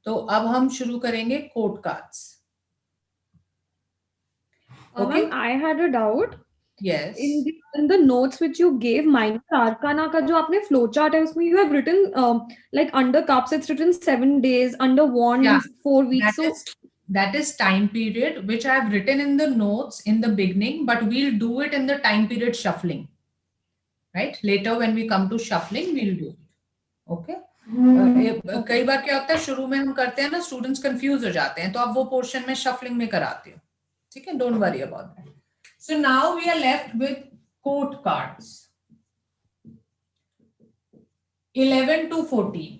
तो अब हम शुरू करेंगे code cards. Ma'am, I had a doubt. Yes. In the notes which you gave, minor arcana का जो आपने flow chart है उसमें you have written like under cups it's written 7 days, under Yeah, wands 4 weeks. that is time period which I have written in the notes in the beginning, but we'll do it in the time period shuffling. Right? Later when we come to shuffling, we'll do it. Okay? कई बार क्या होता है शुरू में हम करते हैं ना, स्टूडेंट्स कंफ्यूज हो जाते हैं, तो आप वो पोर्शन में शफलिंग में कराते हो. ठीक है, don't worry about that. So now we are left with court cards 11 to 14.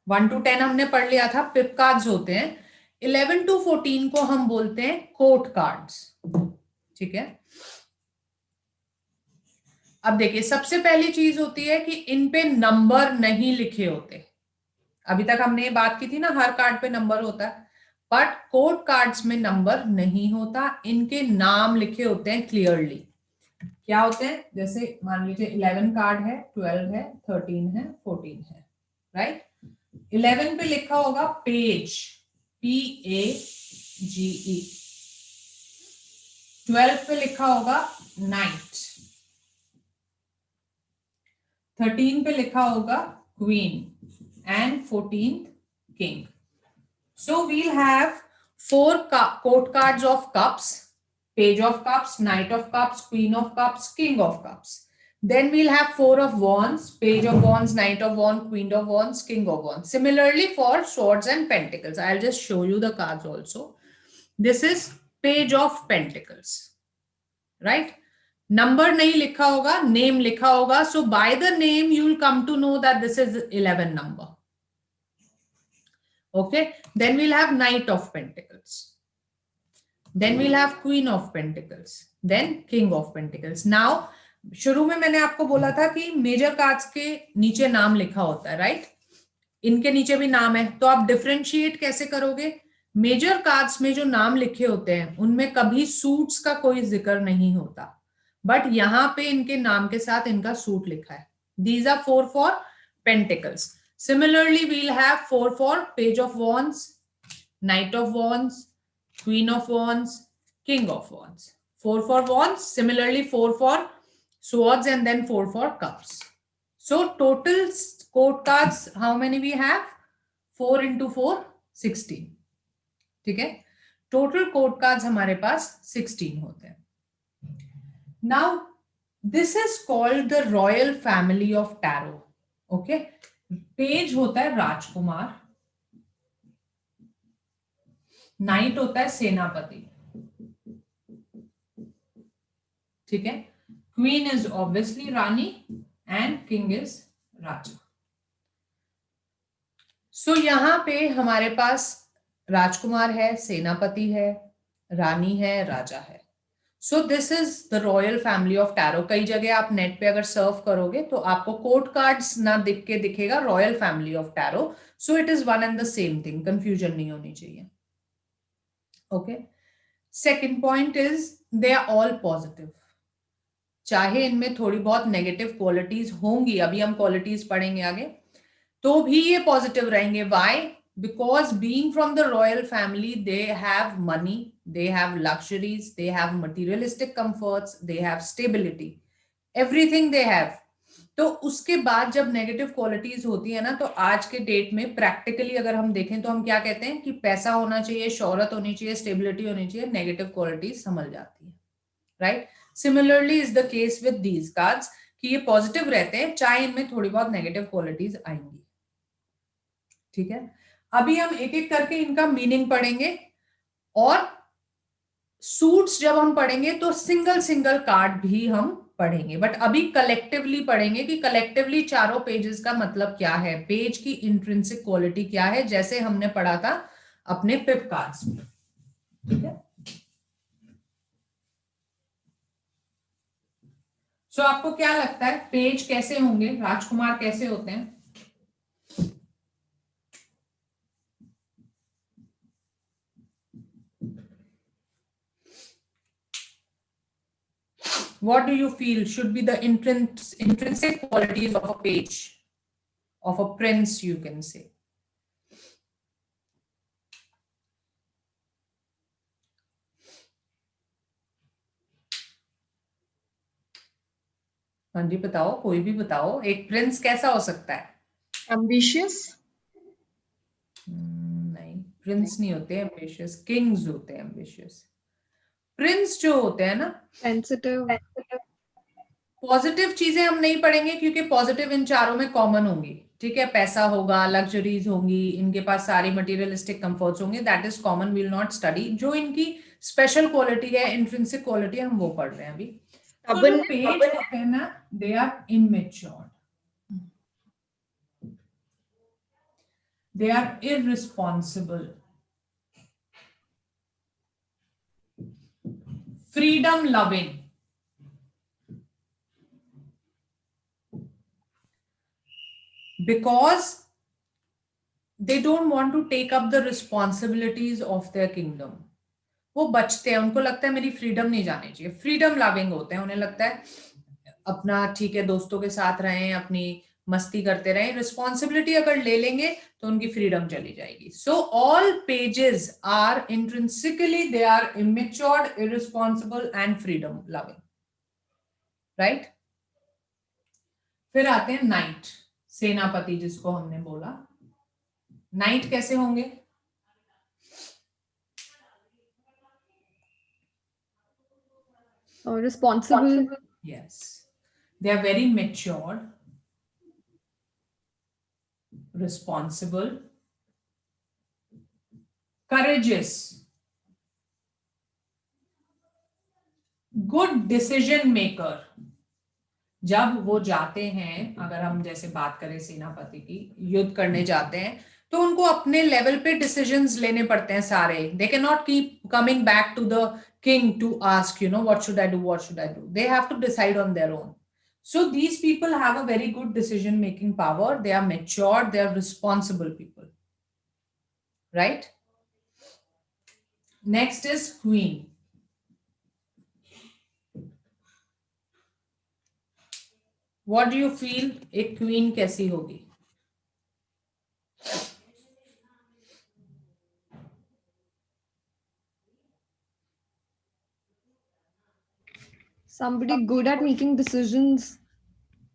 1 to 10 हमने पढ़ लिया था, पिप कार्ड्स होते हैं. 11 to 14 को हम बोलते हैं कोट कार्ड्स. ठीक है, अब देखिए सबसे पहली चीज होती है कि इन पे नंबर नहीं लिखे होते. अभी तक हमने ये बात की थी ना, हर कार्ड पे नंबर होता है, बट कोड कार्ड्स में नंबर नहीं होता, इनके नाम लिखे होते हैं क्लियरली. क्या होते हैं, जैसे मान लीजिए 11 कार्ड है, 12 है, 13 है, 14 है, राइट. 11 पे लिखा होगा पेज, PAGE. 12 पे लिखा होगा नाइट. 13 पे लिखा होगा queen and 14th king. So we'll have 4 court cards of cups: page of cups, knight of cups, queen of cups, king of cups. Then we'll have 4 of wands: page of wands, knight of wands, queen of wands, king of wands. Similarly for swords and pentacles, I'll just show you the cards also. This is page of pentacles, right? नंबर नहीं लिखा होगा, name लिखा होगा. So by the name you will come to know that this is 11 number. Okay, then we'll have knight of pentacles, then we'll have queen of pentacles, then king of pentacles. Now शुरू में मैंने आपको बोला था कि major cards के नीचे नाम लिखा होता है, राइट. इनके नीचे भी नाम है, तो आप डिफरेंशिएट कैसे करोगे. मेजर कार्ड्स में जो नाम लिखे होते हैं उनमें कभी सूट्स का कोई जिक्र नहीं होता, बट यहां पे इनके नाम के साथ इनका सूट लिखा है. These are 4 for pentacles. Similarly, we'll have 4 for page of wands, knight of wands, queen of wands, king of wands. 4 for wands, similarly 4 for swords, and then 4 for cups. So total court cards, how many we have? 4 into 4, 16. ठीक है, total court cards हमारे पास 16 होते हैं. Now this is called the royal family of tarot. Okay, page होता है राजकुमार, knight होता है सेनापति, ठीक है. Queen is obviously rani and king is raja. So यहां पे हमारे पास राजकुमार है, सेनापति है, रानी है, राजा है. So this is the royal family of tarot. कई जगह आप नेट पे अगर सर्व करोगे तो आपको कोड कार्ड्स ना दिख के दिखेगा royal family of tarot. So it is one and the same thing, confusion नहीं होनी चाहिए. Okay, second point is they are all positive. चाहे इनमें थोड़ी बहुत नेगेटिव क्वालिटीज होंगी, अभी हम क्वालिटीज पढ़ेंगे आगे, तो भी ये पॉजिटिव रहेंगे. Why? Because being from the royal family, they have money, they have luxuries, they have materialistic comforts, they have stability, everything they have. तो उसके बाद जब नेगेटिव क्वालिटीज होती है ना, तो आज के डेट में प्रैक्टिकली अगर हम देखें तो हम क्या कहते हैं कि पैसा होना चाहिए, शोहरत होनी चाहिए, स्टेबिलिटी होनी चाहिए, नेगेटिव क्वालिटीज संभल जाती है, right. Similarly is the case with these cards कि ये पॉजिटिव रहते हैं चाहे इनमें थोड़ी बहुत नेगेटिव क्वालिटीज आएंगी. ठीक है, अभी हम एक एक करके इनका मीनिंग पढ़ेंगे, और सूट्स जब हम पढ़ेंगे तो सिंगल सिंगल कार्ड भी हम पढ़ेंगे, बट अभी कलेक्टिवली पढ़ेंगे कि कलेक्टिवली चारों पेजेस का मतलब क्या है, पेज की इंट्रिंसिक क्वालिटी क्या है, जैसे हमने पढ़ा था अपने पिप कार्ड्स में. ठीक है, सो आपको क्या लगता है पेज कैसे होंगे, राजकुमार कैसे होते हैं? What do you feel should be the intrinsic qualities of a page, of a prince, you can say? हाँ जी, बताओ, कोई भी बताओ, एक प्रिंस कैसा हो सकता है? ambitious, नहीं, प्रिंस नहीं होते एम्बिशियस, किंग्स होते हैं एम्बिशियस। प्रिंस जो होते हैं ना, sensitive, पॉजिटिव चीजें हम नहीं पढ़ेंगे क्योंकि पॉजिटिव इन चारों में कॉमन होंगी, ठीक है। पैसा होगा, लग्जरीज होंगी, इनके पास सारी मटेरियलिस्टिक कंफर्ट्स होंगे, that is common, will not study. जो इनकी स्पेशल क्वालिटी है, इंट्रिंसिक क्वालिटी है, हम वो पढ़ रहे हैं अभी। तो जो stubborn, पेज होते हैं ना, they are immature, they are irresponsible, freedom loving, because they don't want to take up the responsibilities of their kingdom. वो बचते हैं, उनको लगता है मेरी फ्रीडम नहीं जानी चाहिए। फ्रीडम लविंग होते हैं, उन्हें लगता है अपना ठीक है, दोस्तों के साथ रहें, अपनी मस्ती करते रहें, रिस्पॉन्सिबिलिटी अगर ले लेंगे तो उनकी फ्रीडम चली जाएगी। So all pages are intrinsically, they are immatured, irresponsible and freedom loving, right. फिर आते हैं नाइट, सेनापति जिसको हमने बोला। नाइट कैसे होंगे? responsible, Yes, they are very matured, responsible, courageous, good decision maker। जब वो जाते हैं, अगर हम जैसे बात करें सेनापति की, युद्ध करने जाते हैं, तो उनको अपने लेवल पे डिसीजंस लेने पड़ते हैं सारे। They can not keep coming back to the king to ask, you know, what should I do, what should I do. They have to decide on their own. So these people have a very good decision making power. They are matured, they are responsible people, right? Next is queen. What do you feel एक queen कैसी होगी? somebody good at making decisions.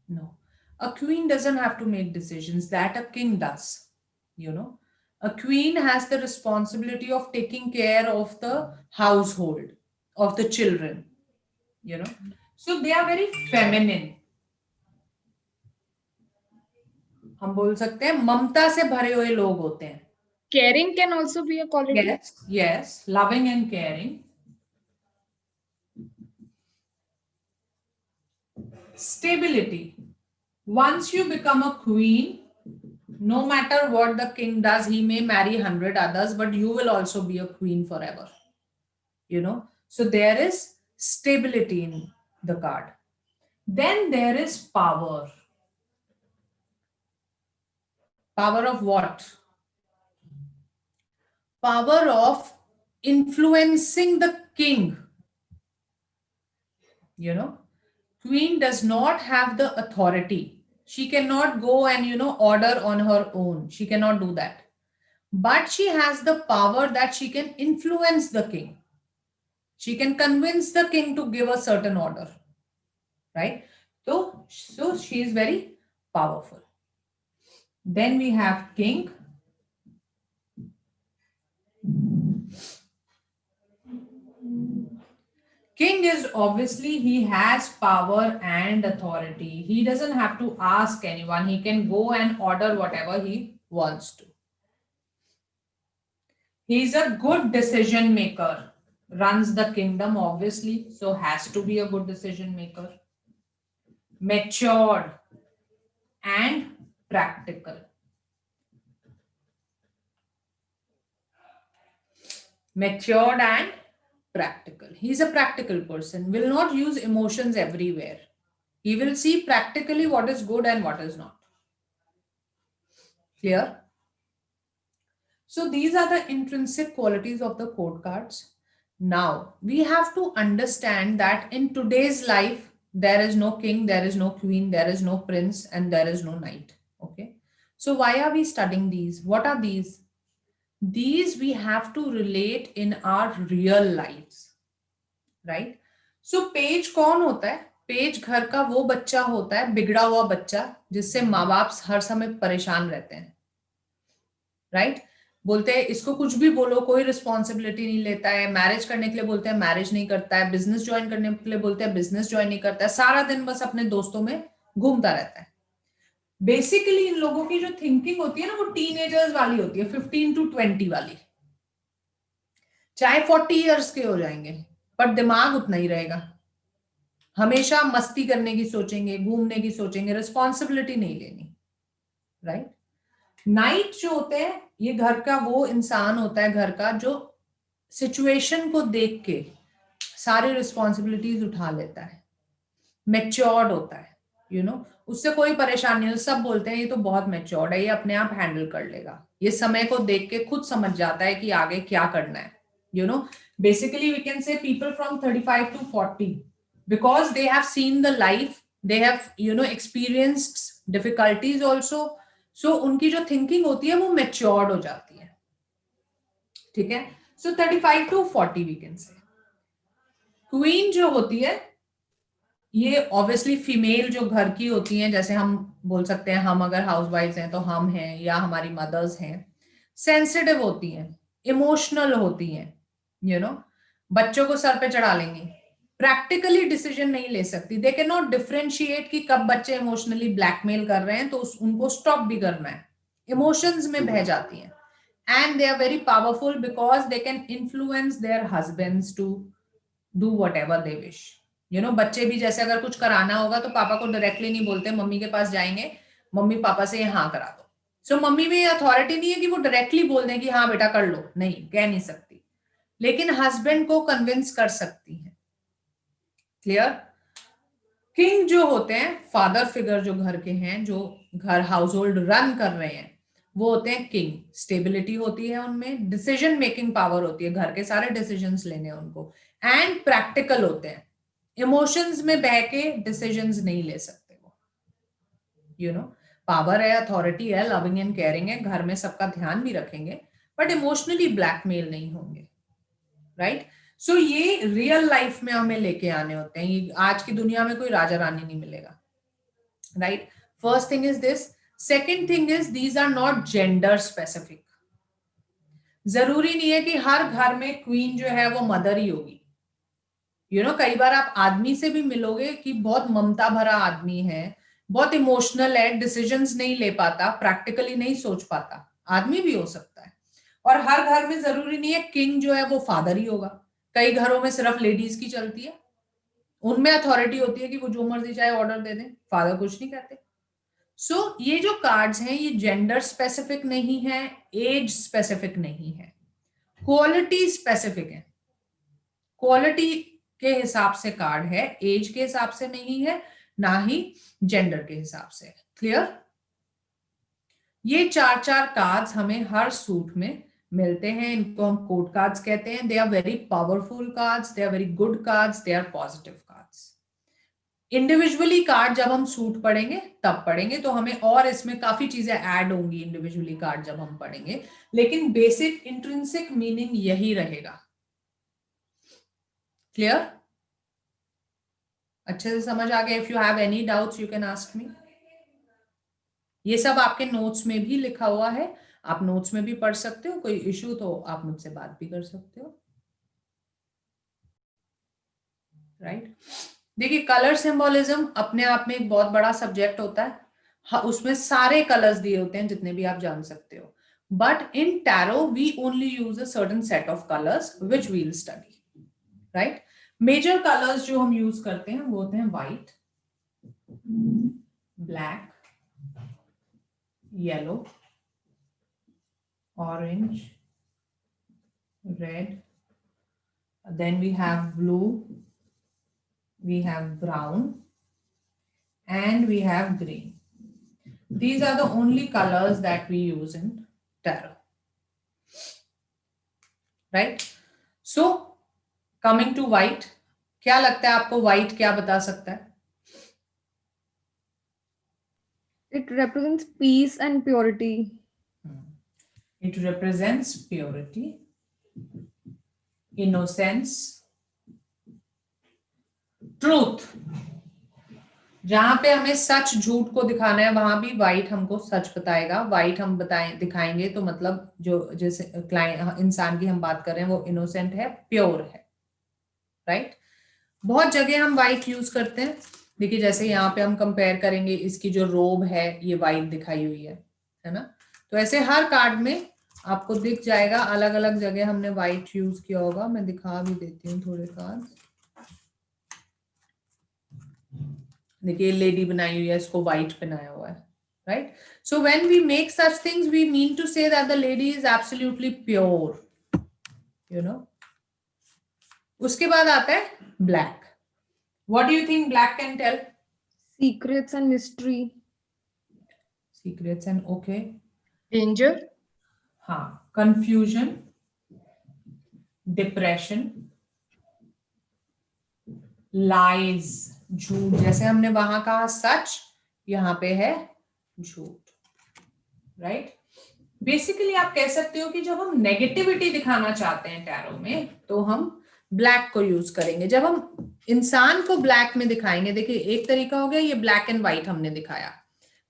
No, a queen doesn't have to make decisions, that a king does, you know. A queen has the responsibility of taking care of the household, of the children, you know. So they are very feminine. हम बोल सकते हैं ममता से भरे हुए लोग होते हैं। caring can also be a quality. Yes, yes, loving and caring. Stability. Once you become a queen, no matter what the king does, he may marry 100 others, but you will also be a queen forever, you know. So there is stability in the card. Then there is power. Power of what? Power of influencing the king, you know. Queen does not have the authority. She cannot go and, you know, order on her own. She cannot do that. But she has the power that she can influence the king. She can convince the king to give a certain order, right? So she is very powerful. Then we have king. King is obviously, he has power and authority. He doesn't have to ask anyone. He can go and order whatever he wants to. He is a good decision maker. Runs the kingdom, obviously, so has to be a good decision maker. Matured and practical. Matured and practical. He's a practical person, will not use emotions everywhere. He will see practically what is good and what is not. Clear? So these are the intrinsic qualities of the court cards. Now we have to understand that in today's life, there is no king, there is no queen, there is no prince, and there is no knight. Okay. So why are we studying these? What are these? These we have to relate in our real lives, right? So page कौन होता है? Page घर का वो बच्चा होता है, बिगड़ा हुआ बच्चा, जिससे माँ बाप हर समय परेशान रहते हैं, राइट? बोलते हैं इसको कुछ भी बोलो कोई रिस्पॉन्सिबिलिटी नहीं लेता है, मैरिज करने के लिए बोलते हैं मैरिज नहीं करता है, बिजनेस ज्वाइन करने के लिए बोलते हैं बिजनेस ज्वाइन नहीं करता है, सारा दिन बस अपने दोस्तों में घूमता रहता है। बेसिकली इन लोगों की जो थिंकिंग होती है ना, वो टीनेजर्स वाली होती है, 15 to 20 वाली। चाहे 40 इयर्स के हो जाएंगे, पर दिमाग उतना ही रहेगा। हमेशा मस्ती करने की सोचेंगे, घूमने की सोचेंगे, रिस्पॉन्सिबिलिटी नहीं लेनी, राइट? नाइट जो होते हैं, ये घर का वो इंसान होता है घर का जो सिचुएशन को देख के सारी रिस्पॉन्सिबिलिटीज उठा लेता है, मैच्योर्ड होता है, उससे कोई परेशानी नहीं। सब बोलते हैं ये तो बहुत मैच्योर्ड है, ये अपने आप हैंडल कर लेगा, ये समय को देख के खुद समझ जाता है कि आगे क्या करना है। Basically we can say people from 35 to 40 because they have seen the life, they have experienced difficulties also, so उनकी जो थिंकिंग होती है वो मैच्योर्ड हो जाती है, ठीक है? So 35 to 40 we can say. Queen जो होती है, ये ऑब्वियसली फीमेल जो घर की होती हैं, जैसे हम बोल सकते हैं हम अगर हाउसवाइफ्स हैं तो हम हैं, या हमारी मदर्स हैं, सेंसिटिव होती हैं, इमोशनल होती हैं, बच्चों को सर पे चढ़ा लेंगी, प्रैक्टिकली डिसीजन नहीं ले सकती, दे कैन नॉट डिफरेंशिएट कि कब बच्चे इमोशनली ब्लैकमेल कर रहे हैं तो उनको स्टॉप भी करना है, इमोशंस में बह जाती हैं। And they are very powerful because they can influence their husbands to do whatever they wish. बच्चे भी जैसे अगर कुछ कराना होगा तो पापा को डायरेक्टली नहीं बोलते, मम्मी के पास जाएंगे, मम्मी पापा से हाँ करा दो। सो मम्मी में अथॉरिटी नहीं है कि वो डायरेक्टली बोल दें कि हाँ बेटा कर लो, नहीं, कह नहीं सकती, लेकिन हस्बैंड को कन्विंस कर सकती है। क्लियर? किंग जो होते हैं, फादर फिगर जो घर के हैं, जो घर हाउस होल्ड रन कर रहे हैं, वो होते हैं किंग। स्टेबिलिटी होती है उनमें, डिसीजन मेकिंग पावर होती है, घर के सारे डिसीजंस लेने उनको, एंड प्रैक्टिकल होते हैं, इमोशंस में बह के डिसीजंस नहीं ले सकते वो। पावर है, अथॉरिटी है, लविंग एंड केयरिंग है, घर में सबका ध्यान भी रखेंगे, बट इमोशनली ब्लैकमेल नहीं होंगे, राइट? सो ये रियल लाइफ में हमें लेके आने होते हैं, ये आज की दुनिया में कोई राजा रानी नहीं मिलेगा, right? First thing is this. Second thing is these are not gender specific. जरूरी नहीं है कि हर घर में क्वीन जो है वो मदर ही होगी। कई बार आप आदमी से भी मिलोगे कि बहुत ममता भरा आदमी है, बहुत इमोशनल है, डिसीजंस नहीं ले पाता, प्रैक्टिकली नहीं सोच पाता, आदमी भी हो सकता है। और हर घर में जरूरी नहीं है किंग जो है वो फादर ही होगा, कई घरों में सिर्फ लेडीज की चलती है, उनमें अथॉरिटी होती है कि वो जो मर्जी चाहे ऑर्डर दे दें, फादर कुछ नहीं कहते। सो ये जो कार्ड्स हैं ये जेंडर स्पेसिफिक नहीं है, एज स्पेसिफिक नहीं है, क्वालिटी स्पेसिफिक है। क्वालिटी के हिसाब से कार्ड है, एज के हिसाब से नहीं है, ना ही जेंडर के हिसाब से। क्लियर? ये 4 कार्ड्स हमें हर सूट में मिलते हैं, इनको हम कोड कार्ड्स कहते हैं। They are very powerful cards, they are very good cards, they are positive cards. Individually card जब हम सूट पढ़ेंगे तब पढ़ेंगे तो हमें और इसमें काफी चीजें ऐड होंगी इंडिविजुअली कार्ड जब हम पढ़ेंगे, लेकिन बेसिक इंट्रिंसिक मीनिंग यही रहेगा। क्लियर? अच्छे से समझ आ गया? If you have any doubts you can ask me. ये सब आपके नोट्स में भी लिखा हुआ है, आप नोट्स में भी पढ़ सकते हो, कोई इश्यू तो आप मुझसे बात भी कर सकते हो, राइट? देखिए, कलर सिंबोलिज्म अपने आप में एक बहुत बड़ा सब्जेक्ट होता है। हाँ, उसमें सारे कलर्स दिए होते हैं जितने भी आप जान सकते हो, but in tarot we only use a certain set of colours which we will study, right? Major colours जो हम यूज करते हैं वो होते हैं white, black, yellow, orange, red, then we have blue, we have brown, and we have green. These are the only colors that we use in tarot, right? So coming to white, क्या लगता है आपको white क्या बता सकता है? It represents peace and purity. It represents purity, innocence, truth, जहां पे हमें सच झूठ को दिखाना है वहां भी व्हाइट हमको सच बताएगा. व्हाइट हम दिखाएंगे तो मतलब जो जैसे क्लाइंट इंसान की हम बात कर रहे हैं वो इनोसेंट है, प्योर है. राइट. बहुत जगह हम व्हाइट यूज करते हैं. देखिए जैसे यहाँ पे हम कंपेयर करेंगे, इसकी जो रोब है ये व्हाइट दिखाई हुई है ना. तो ऐसे हर कार्ड में आपको दिख जाएगा, अलग अलग जगह हमने व्हाइट यूज किया होगा. मैं दिखा भी देती हूँ थोड़े कार्ड. देखिए लेडी बनाई हुई है, इसको व्हाइट पहनाया हुआ है. Right. So when we make such things we mean to say that the lady is absolutely pure, you know. उसके बाद आता है black. What do you think black can tell? Secrets and mystery. Secrets and okay. Danger. हाँ. Confusion, depression, lies, झूठ. जैसे हमने वहां कहा सच, यहाँ पे है झूठ. राइट. बेसिकली आप कह सकते हो कि जब हम नेगेटिविटी दिखाना चाहते हैं टैरो में तो हम ब्लैक को यूज करेंगे. जब हम इंसान को ब्लैक में दिखाएंगे, देखिए एक तरीका हो गया ये ब्लैक एंड व्हाइट हमने दिखाया,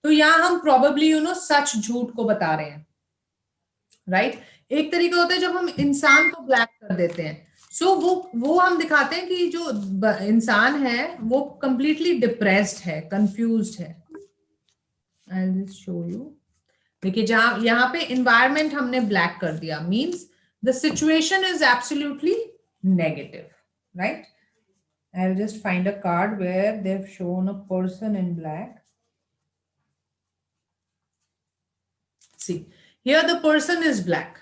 तो यहां हम प्रोबेबली सच झूठ को बता रहे हैं. राइट. एक तरीका होता है जब हम इंसान को ब्लैक कर देते हैं. सो वो हम दिखाते हैं कि जो इंसान है वो कंप्लीटली डिप्रेस्ड है, कंफ्यूज्ड है. I will show you. देखिए जहां यहाँ पे इन्वायरमेंट हमने ब्लैक कर दिया, means the situation is absolutely negative. Right. I will just find a card where they have shown a person in black. See, here the person is black.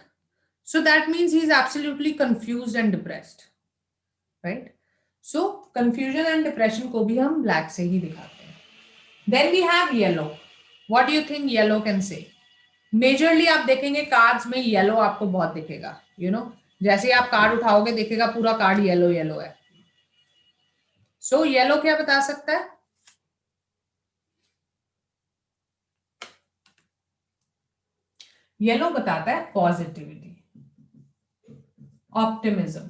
So that means he is absolutely confused and depressed. Right? So confusion and depression को भी हम black से ही दिखाते हैं. Then we have yellow. What do you think yellow can say? Majorly आप देखेंगे cards में yellow आपको बहुत दिखेगा. जैसे आप कार्ड उठाओगे देखेगा पूरा कार्ड येलो येलो है. So yellow क्या बता सकता है? येलो बताता है positivity, optimism,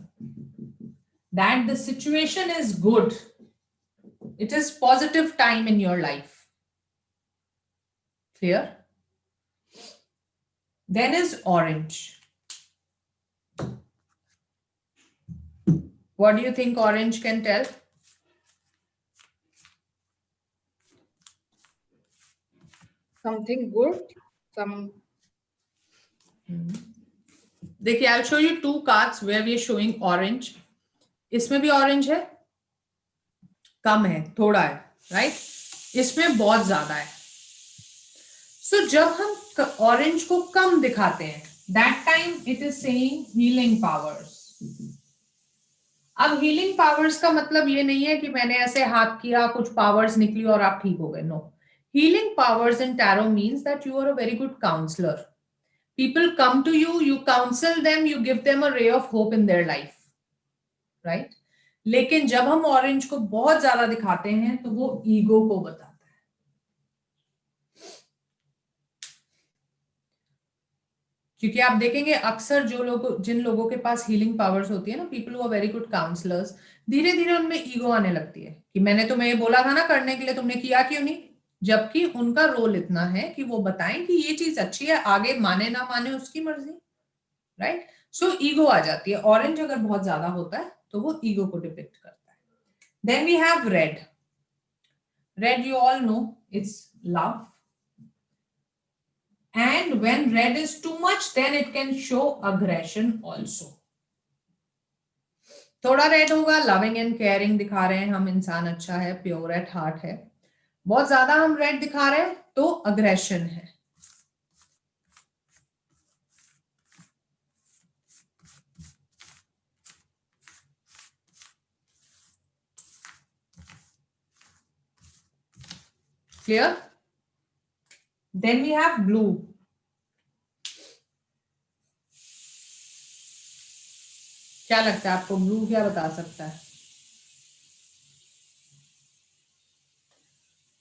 that the situation is good. It is positive time in your life. Clear? Then is orange. What do you think orange can tell? Something good. Some. देखिए I'll show you two cards where we are showing orange. इसमें भी orange है, कम है, थोड़ा है. Right. इसमें बहुत ज्यादा है. सो जब हम ऑरेंज को कम दिखाते हैं that time it is saying healing powers. अब हीलिंग पावर्स का मतलब ये नहीं है कि मैंने ऐसे हाथ किया कुछ पावर्स निकली और आप ठीक हो गए. No. Healing powers in tarot means that you are a very good counsellor. People come to you, you counsel them, you give them a ray of hope in their life. Right? लेकिन जब हम orange को बहुत ज्यादा दिखाते हैं तो वो ईगो को बताता है. क्योंकि आप देखेंगे अक्सर जिन लोगों के पास हीलिंग पावर्स होती है ना, people who are very good counsellors, धीरे धीरे उनमें ईगो आने लगती है कि मैंने तुम्हें ये बोला था ना करने के लिए, तुमने किया क्यों नहीं. जबकि उनका रोल इतना है कि वो बताएं कि ये चीज अच्छी है, आगे माने ना माने उसकी मर्जी. राइट. सो ईगो आ जाती है. ऑरेंज अगर बहुत ज्यादा होता है तो वो ईगो को डिपिक्ट करता है. Then we have red. Red you all know it's love. And when red is too much, then it can show aggression also. थोड़ा रेड होगा, लविंग एंड केयरिंग दिखा रहे हैं हम, इंसान अच्छा है, प्योर एट हार्ट है. बहुत ज्यादा हम रेड दिखा रहे हैं तो अग्रेशन है. Clear? Then we have blue. क्या लगता है आपको ब्लू क्या बता सकता है?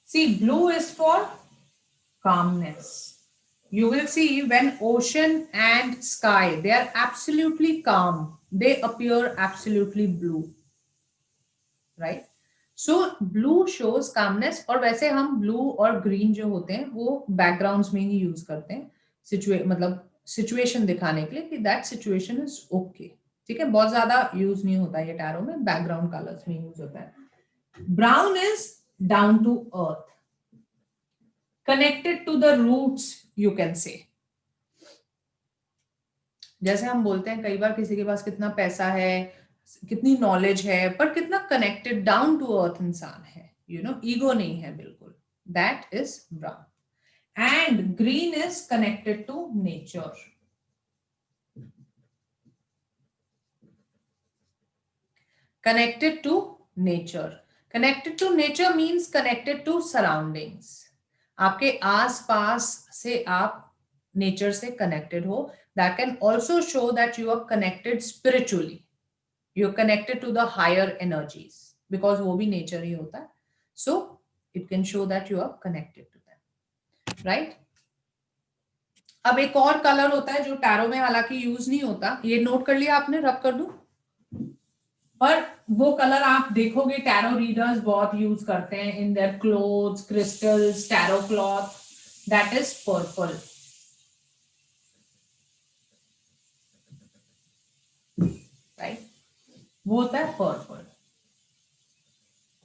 See, blue is for calmness. You will see when ocean and sky, they are absolutely calm. They appear absolutely blue. Right? So blue shows calmness, और वैसे हम ब्लू और ग्रीन जो होते हैं वो बैकग्राउंड्स में ही यूज करते हैं मतलब सिचुएशन दिखाने के लिए कि दैट सिचुएशन इज ओके, ठीक है। बहुत ज्यादा यूज नहीं होता ये टैरो में, बैकग्राउंड कलर्स में यूज होता है। Brown is down to earth, connected to the roots, you can say. जैसे हम बोलते हैं कई बार किसी के पास कितना पैसा है, कितनी नॉलेज है, पर कितना कनेक्टेड डाउन टू अर्थ इंसान है, यू नो, ईगो नहीं है बिल्कुल, that is brown. And green is connected to nature, connected to nature. Connected to nature means connected to surroundings. आपके आस पास से आप नेचर से कनेक्टेड हो. That can also show that you are connected spiritually. You are connected to the higher energies because वो भी nature ही होता है. So it can show that you are connected to them, right? अब एक और colour होता है जो टैरो में हालांकि यूज नहीं होता, ये नोट कर लिया आपने, रब कर दूं? पर वो कलर आप देखोगे टैरो रीडर्स बहुत यूज करते हैं in their clothes, crystals, tarot cloth, that is purple, right? वो होता है पर्पल.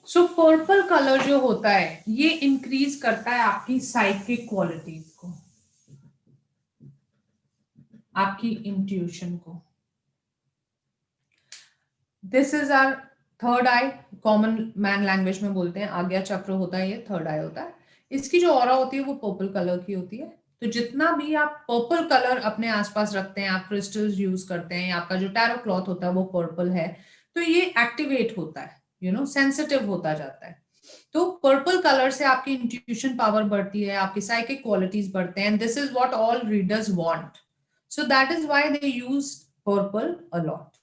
सो पर्पल कलर जो होता है ये इंक्रीज करता है आपकी साइकिक क्वालिटीज को, आपकी इंट्यूशन को. This is our third eye, common man language में बोलते हैं आज्ञा चक्र होता है, ये थर्ड आई होता है. इसकी जो ऑरा होती है वो पर्पल कलर की होती है. तो जितना भी आप पर्पल कलर अपने आसपास रखते हैं, आप क्रिस्टल्स यूज करते हैं, आपका जो टैरो क्लॉथ होता है वो पर्पल है, तो ये एक्टिवेट होता है, यू नो, सेंसिटिव होता जाता है. तो पर्पल कलर से आपकी इंट्यूशन पावर बढ़ती है, आपकी साइकिक क्वालिटीज बढ़ते हैं. This is what all readers want, so that is why they use purple a lot.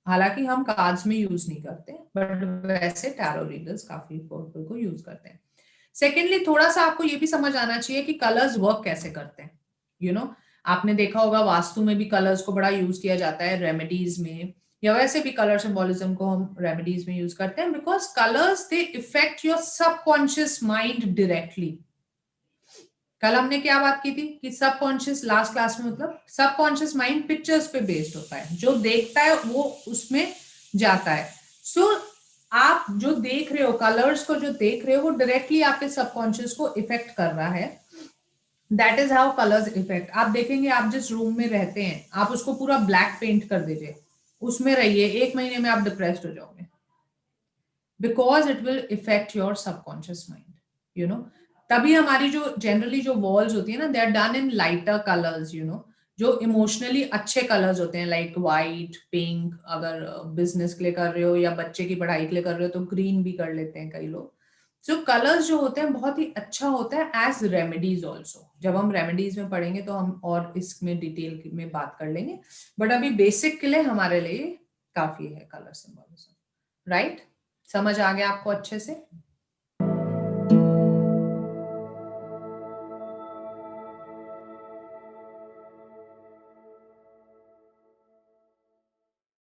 हालांकि हम कार्ड्स में यूज नहीं करते, बट वैसे टैरो रीडर्स काफी पर्पल को यूज करते हैं. सेकेंडली, थोड़ा सा आपको ये भी समझ आना चाहिए कि कलर्स वर्क कैसे करते हैं. यू नो, आपने देखा होगा वास्तु में भी कलर्स को बड़ा यूज किया जाता है, रेमेडीज में, या वैसे भी कलर सिंबोलिज्म को हम रेमेडीज में यूज करते हैं, because colours they effect your subconscious mind directly. कल हमने क्या बात की थी कि सबकॉन्शियस, लास्ट क्लास में, मतलब सबकॉन्शियस माइंड पिक्चर्स पे बेस्ड होता है, जो देखता है वो उसमें जाता है. सो आप जो देख रहे हो, कलर्स को जो देख रहे हो, वो डायरेक्टली आपके सबकॉन्शियस को इफेक्ट कर रहा है. That is how colours effect. आप देखेंगे, आप जिस रूम में रहते हैं आप उसको पूरा ब्लैक पेंट कर दीजिए, उसमें रहिए, 1 महीने में आप डिप्रेस्ड हो जाओगे, because it will affect your subconscious mind, you know. तभी हमारी जो जनरली जो वॉल्स होती है ना, they are done in lighter colours, you know, जो इमोशनली अच्छे कलर्स होते हैं, लाइक वाइट, पिंक. अगर बिजनेस के लिए कर रहे हो या बच्चे की पढ़ाई के लिए कर रहे हो तो ग्रीन भी कर लेते हैं कई लोग. सो कलर्स जो होते हैं बहुत ही अच्छा होता है एज रेमेडीज ऑल्सो. जब हम रेमेडीज में पढ़ेंगे तो हम और इसमें डिटेल में बात कर लेंगे, बट अभी बेसिक के लिए हमारे लिए काफी है कलर सिंबोलिज्म, राइट? समझ आ गया आपको अच्छे से?